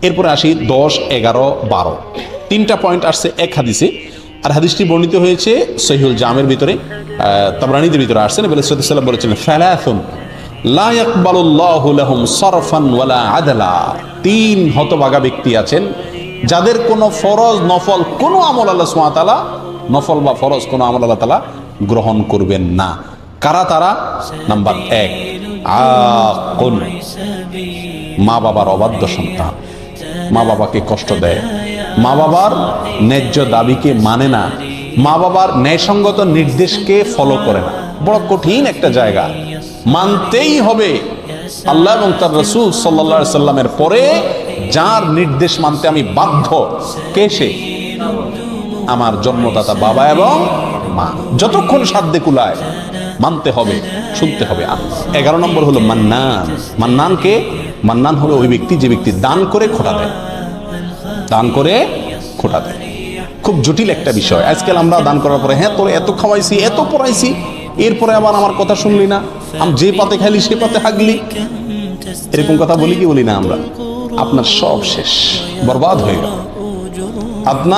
এরপরে আসি 10, 11, 12 তিনটা পয়েন্ট আসছে এক হাদিসে। আর হাদিসটি বর্ণিত হয়েছে সহিহুল জামের ভিতরে, তাবরানীদের ভিতরে আসছে। নবী সাল্লাল্লাহু আলাইহি ওয়াসাল্লাম বলেছেন, ফালাসুন লা ইয়াকবালুল্লাহু লাহুম সারফান ওয়ালা আদলা। তিন হতভাগা ব্যক্তি আছেন যাদের কোনো ফরজ নফল কোনো আমল আল্লাহ সুবহানাহু ওয়া তাআলা, নফল বা ফরজ কোনো আমল আল্লাহ তাআলা গ্রহণ করবেন না। কারা তারা? নাম্বার 1, আকুন, মা বাবার অবাধ্য সন্তান, মা বাবাকে কষ্ট দেয়, মা বাবার ন্যায্য দাবিকে মানে না, মা বাবার ন্যায়সঙ্গত নির্দেশকে ফলো করে না। বড় কঠিন একটা জায়গা, মানতেই হবে আল্লাহ এবং তার রাসূল সাল্লাল্লাহু আলাইহি সাল্লামের পরে যার নির্দেশ মানতে আমি বাধ্য, কে সে? আমার জন্মদাতা বাবা এবং মা। যতক্ষণ সাধ্যে কুলায় মানতে হবে, শুনতে হবে। 11 নম্বর হলো মান্নান। মান্নান কে? মান্নান হলো ওই ব্যক্তি যে ব্যক্তি দান করে খোটা দেয়, দান করে খোটা দেয়। খুব জটিল একটা বিষয়। আজকাল আমরা দান করার পরে, হ্যাঁ তোর এত খাওয়াইছি, এত পড়াইছি, এরপরে আবার আমার কথা শুনলি না, আমি যে পাতে খাইলি সে পাতে হাগলি, এরকম কথা বলি কি বলি না আমরা? আপনার সব শেষ, বরবাদ হয়ে গেল আপনার।